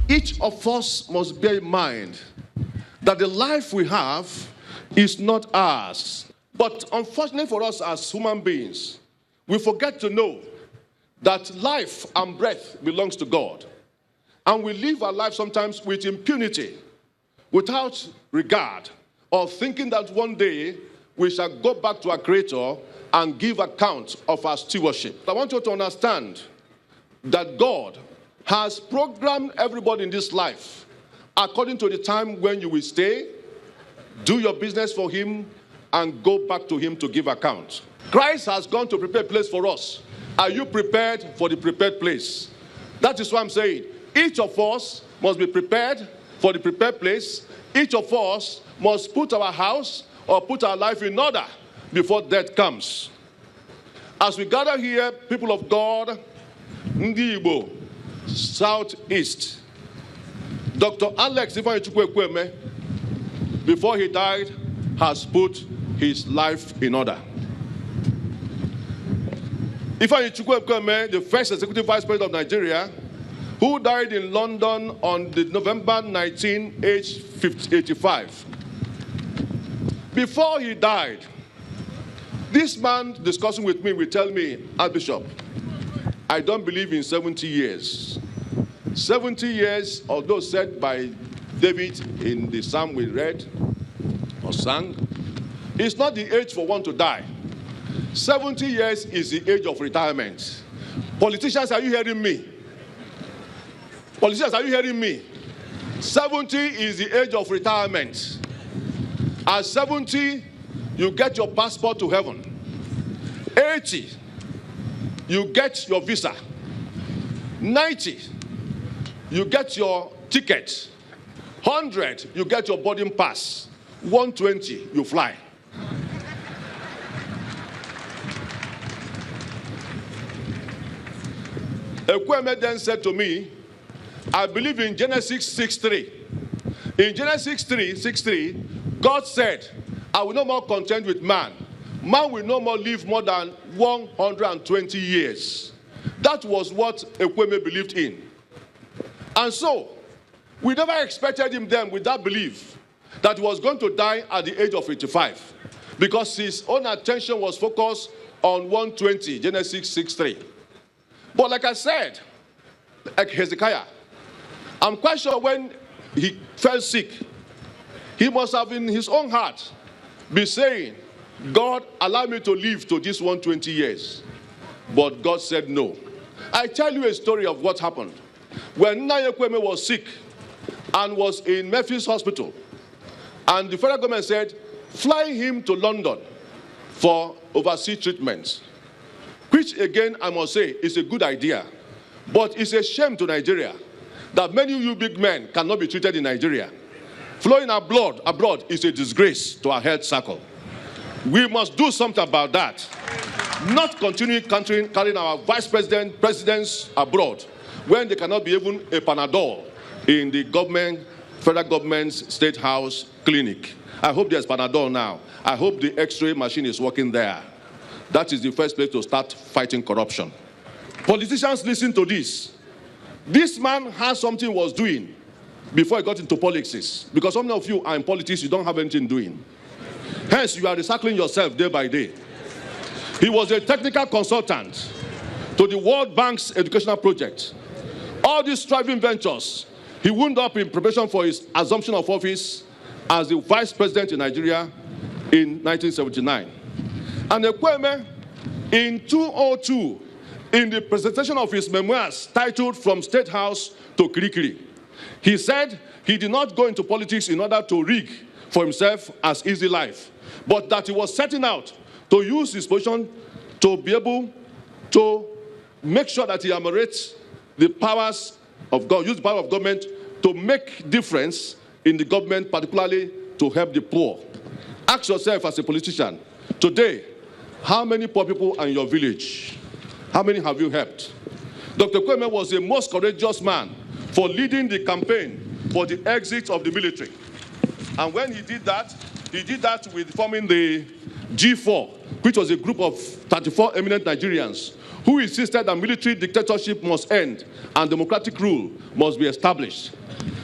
each of us must bear in mind that the life we have is not ours. But unfortunately for us as human beings, we forget to know that life and breath belongs to God. And we live our life sometimes with impunity, without regard, or thinking that one day we shall go back to our Creator and give account of our stewardship. I want you to understand that God has programmed everybody in this life according to the time when you will stay, do your business for Him, and go back to Him to give account. Christ has gone to prepare a place for us. Are you prepared for the prepared place? That is why I'm saying each of us must be prepared for the prepared place. Each of us must put our house or put our life in order before death comes. As we gather here, people of God, Ndi Igbo, Southeast, Dr. Late Ekwueme, before he died, has put his life in order. Late Ekwueme, the first executive vice president of Nigeria, who died in London on November 19, age 85. Before he died, this man discussing with me will tell me, Archbishop, I don't believe in 70 years. 70 years, although said by David in the psalm we read or sang, it's not the age for one to die. 70 years is the age of retirement. Politicians, are you hearing me? Politicians, are you hearing me? 70 is the age of retirement. At 70, you get your passport to heaven. 80, you get your visa. 90, you get your ticket. 100, you get your boarding pass. 120, you fly. Ekwueme then said to me, I believe in Genesis 6:3. In Genesis 6:3, God said, I will no more contend with man. Man will no more live more than 120 years. That was what Ekwueme believed in. And so, we never expected him then with that belief that he was going to die at the age of 85. Because his own attention was focused on 120, Genesis 6:3. But like I said, like Hezekiah, I'm quite sure when he fell sick, he must have in his own heart been saying, God, allow me to live to this 120 years. But God said no. I tell you a story of what happened. When Late Ekwueme was sick and was in Memphis Hospital, and the federal government said, fly him to London for overseas treatments, which again, I must say, is a good idea. But it's a shame to Nigeria that many of you big men cannot be treated in Nigeria. Flowing our blood abroad is a disgrace to our health circle. We must do something about that. Not continue carrying our presidents abroad when they cannot be even a Panadol in the government, federal government's state house clinic. I hope there's Panadol now. I hope the X-ray machine is working there. That is the first place to start fighting corruption. Politicians, listen to this. This man has something he was doing before he got into politics. Because some of you are in politics, you don't have anything doing. Hence, you are recycling yourself day by day. He was a technical consultant to the World Bank's educational project. All these thriving ventures, he wound up in preparation for his assumption of office as the vice president in Nigeria in 1979. And Ekwueme, in 2002, in the presentation of his memoirs titled From State House to Kirikiri, he said he did not go into politics in order to rig for himself as easy life, but that he was setting out to use his position to be able to make sure that he ameliorates the powers of God, use the power of government to make difference in the government, particularly to help the poor. Ask yourself as a politician, today, how many poor people are in your village? How many have you helped? Dr. Ekwueme was the most courageous man for leading the campaign for the exit of the military. And when he did that with forming the G4, which was a group of 34 eminent Nigerians who insisted that military dictatorship must end and democratic rule must be established.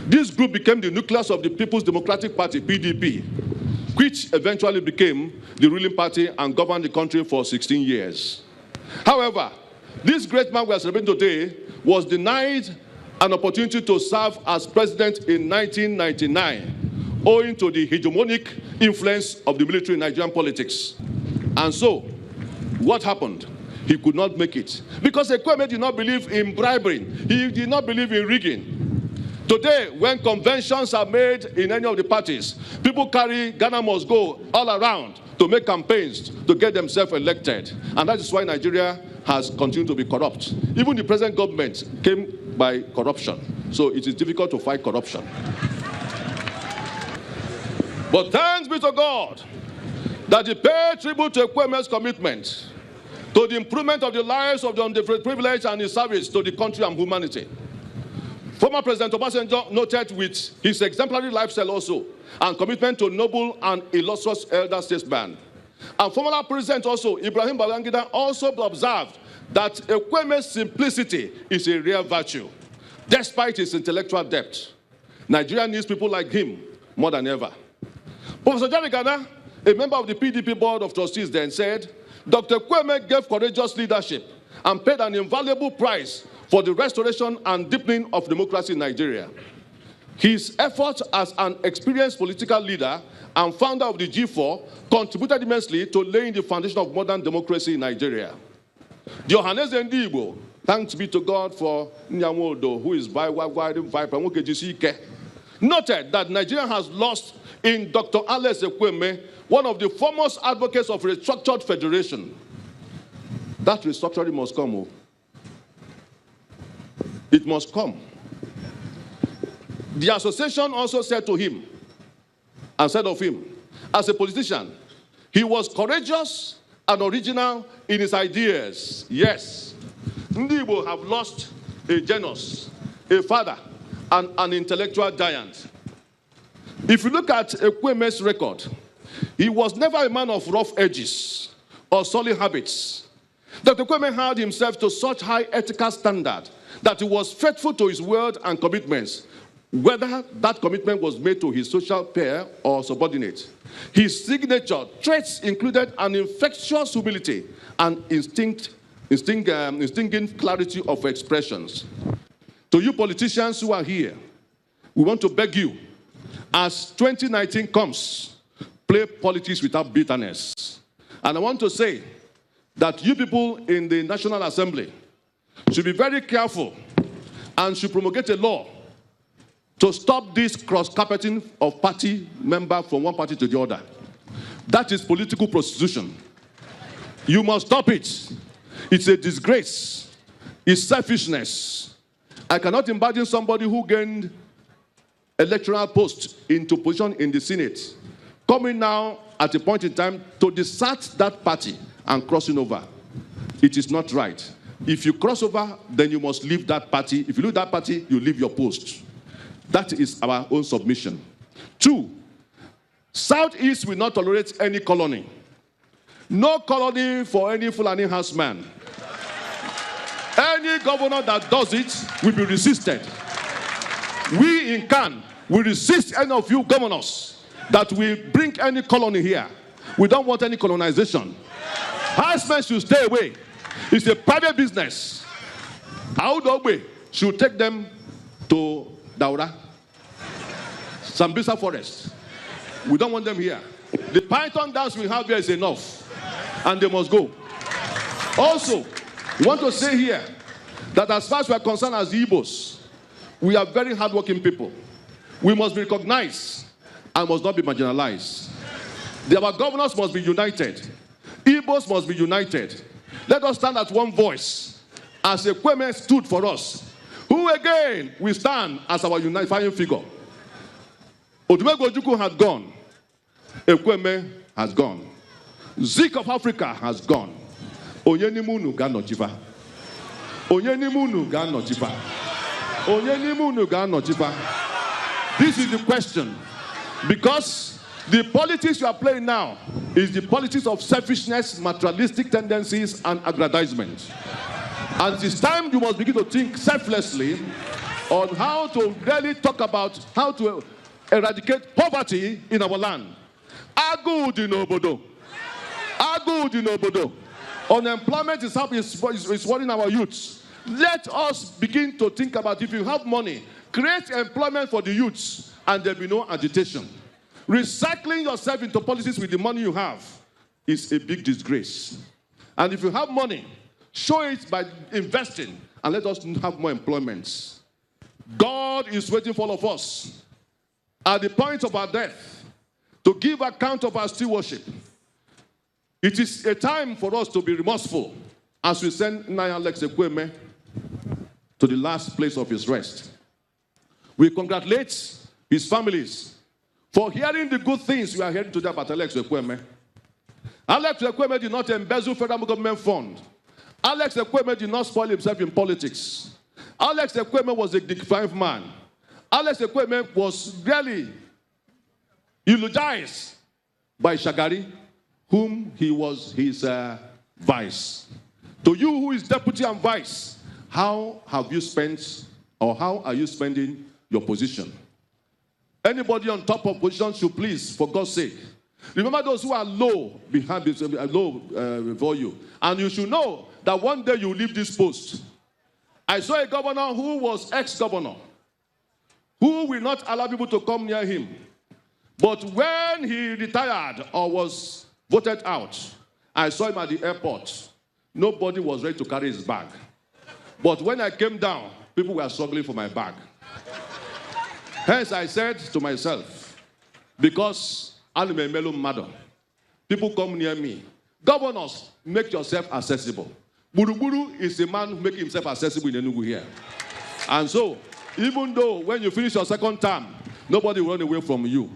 This group became the nucleus of the People's Democratic Party, PDP, which eventually became the ruling party and governed the country for 16 years. However, this great man we are celebrating today was denied an opportunity to serve as president in 1999, owing to the hegemonic influence of the military in Nigerian politics. And so, what happened? He could not make it. Because Ekwueme did not believe in bribery. He did not believe in rigging. Today, when conventions are made in any of the parties, people carry Ghana must go all around to make campaigns to get themselves elected. And that is why Nigeria has continued to be corrupt. Even the present government came by corruption. So it is difficult to fight corruption. But thanks be to God that He paid tribute to Ekwueme's commitment to the improvement of the lives of the underprivileged and His service to the country and humanity. Former President Obasanjo noted with his exemplary lifestyle also and commitment to noble and illustrious elder statesman. And former President also, Ibrahim Babangida, also observed that Ekwueme's simplicity is a rare virtue, despite his intellectual depth. Nigeria needs people like him more than ever. Professor Jerry Gana, a member of the PDP Board of Trustees then said, Dr. Ekwueme gave courageous leadership and paid an invaluable price for the restoration and deepening of democracy in Nigeria. His efforts as an experienced political leader and founder of the G4 contributed immensely to laying the foundation of modern democracy in Nigeria. The Ohaneze Ndi Igbo, thanks be to God for Nyamodo, who is Viper, noted that Nigeria has lost in Dr. Alex Ekwueme, one of the foremost advocates of restructured federation. That restructuring must come. It must come. The association also said to him, and said of him, as a politician, he was courageous and original in his ideas. Yes, Ndi Igbo have lost a genius, a father, and an intellectual giant. If you look at Ekwueme's record, he was never a man of rough edges or solid habits. Dr. Ekwueme held himself to such high ethical standard that he was faithful to his word and commitments, whether that commitment was made to his social peer or subordinate. His signature traits included an infectious humility and instinctive clarity of expressions. To you politicians who are here, we want to beg you, as 2019 comes, play politics without bitterness. And I want to say that you people in the National Assembly should be very careful and should promulgate a law to stop this cross-carpeting of party members from one party to the other. That is political prostitution. You must stop it. It's a disgrace. It's selfishness. I cannot imagine somebody who gained electoral post into position in the Senate coming now at a point in time to desert that party and crossing over. It is not right. If you cross over, then you must leave that party. If you leave that party, you leave your post. That is our own submission. 2, Southeast will not tolerate any colony. No colony for any Fulani houseman. Any governor that does it will be resisted. We in Can will resist any of you governors that will bring any colony here. We don't want any colonization. Housemen should stay away. It's a private business. Audogbe should take them to Daura, Sambisa Forest. We don't want them here. The python dance we have here is enough, and they must go. Also, we want to say here that as far as we are concerned as Igbos, we are very hardworking people. We must be recognized and must not be marginalized. Our governors must be united. Igbos must be united. Let us stand as one voice, as Ekwueme stood for us, who again will stand as our unifying figure. Odumegwu Ojukwu has gone. Ekwueme has gone. Zik of Africa has gone. Onyenimunu ga nochifa. Onyenimunu ga nochifa. Onyenimunu ga nochifa. This is the question. Because the politics you are playing now is the politics of selfishness, materialistic tendencies, and aggrandizement. And it's time you must begin to think selflessly on how to really talk about how to eradicate poverty in our land. Agud in obodo. Agud in obodo. Unemployment is worrying our youths. Let us begin to think about, if you have money, create employment for the youths, and there will be no agitation. Recycling yourself into policies with the money you have is a big disgrace. And if you have money, show it by investing, and let us have more employments. God is waiting for all of us at the point of our death to give account of our stewardship. It is a time for us to be remorseful as we send Late Ekwueme to the last place of his rest. We congratulate his families for hearing the good things we are hearing today about Late Ekwueme. Late Ekwueme did not embezzle federal government funds. Late Ekwueme did not spoil himself in politics. Late Ekwueme was a dignified man. Late Ekwueme was really eulogized by Shagari, whom he was his vice. To you who is deputy and vice, how have you spent, or how are you spending your position? Anybody on top of position should please, for God's sake, remember those who are low before you. And you should know that one day you will leave this post. I saw a governor who was ex-governor, who will not allow people to come near him. But when he retired or was voted out, I saw him at the airport. Nobody was ready to carry his bag. But when I came down, people were struggling for my bag. Hence I said to myself, because I'm a melon mother, people come near me. Governors, make yourself accessible. Buruburu is a man making himself accessible in Enugu here. And so, even though when you finish your second term, nobody will run away from you.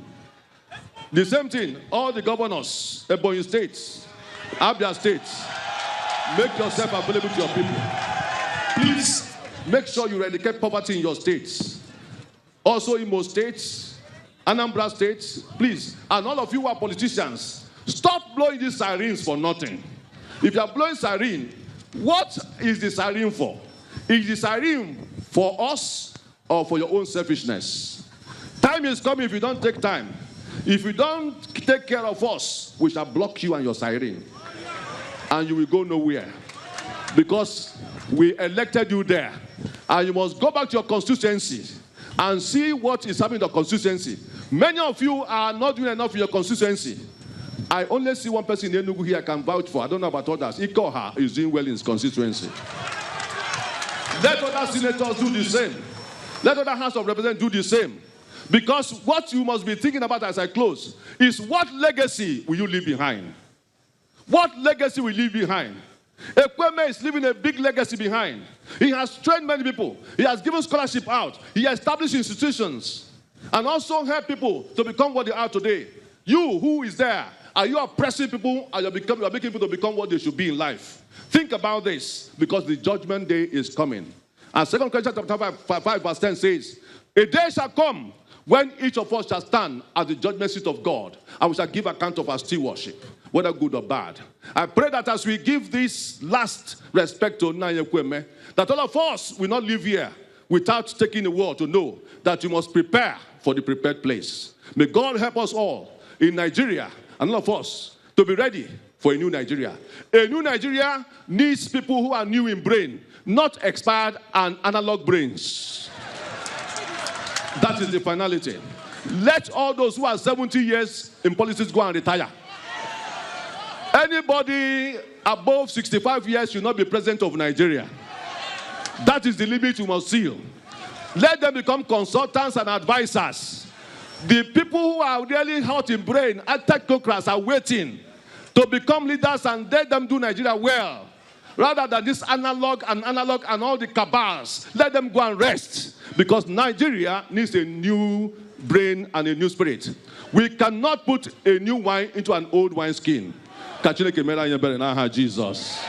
The same thing, all the governors, Ebonyi State, Abia State, make yourself available to your people. Please, make sure you eradicate poverty in your states. Also Imo State, Anambra State, please. And all of you who are politicians, stop blowing these sirens for nothing. If you are blowing siren, what is the siren for? Is the siren for us or for your own selfishness? Time is coming if you don't take time. If you don't take care of us, we shall block you and your siren. And you will go nowhere. Because we elected you there. And you must go back to your constituency and see what is happening in the constituency. Many of you are not doing enough in your constituency. I only see one person in Enugu here I can vouch for. I don't know about others. Ikoha is doing well in his constituency. Let other senators do the same. Let other House of Representatives do the same. Because what you must be thinking about as I close is, what legacy will you leave behind? What legacy will you leave behind? Ekwueme is leaving a big legacy behind. He has trained many people. He has given scholarship out. He has established institutions. And also helped people to become what they are today. You, who is there, are you oppressing people, or you are making people to become what they should be in life? Think about this, because the judgment day is coming. And 2 Corinthians chapter 5 verse 10 says, a day shall come when each of us shall stand at the judgment seat of God, and we shall give account of our stewardship, whether good or bad. I pray that as we give this last respect to Late Ekwueme, that all of us will not live here without taking a word to know that you must prepare for the prepared place. May God help us all in Nigeria, and all of us, to be ready for a new Nigeria. A new Nigeria needs people who are new in brain, not expired and analog brains. That is the finality. Let all those who are 70 years in politics go and retire. Anybody above 65 years should not be president of Nigeria. That is the limit you must seal. Let them become consultants and advisors. The people who are really hot in brain, technocrats, are waiting to become leaders and let them do Nigeria well. Rather than this analog and all the cabals, let them go and rest. Because Nigeria needs a new brain and a new spirit. We cannot put a new wine into an old wineskin. Jesus.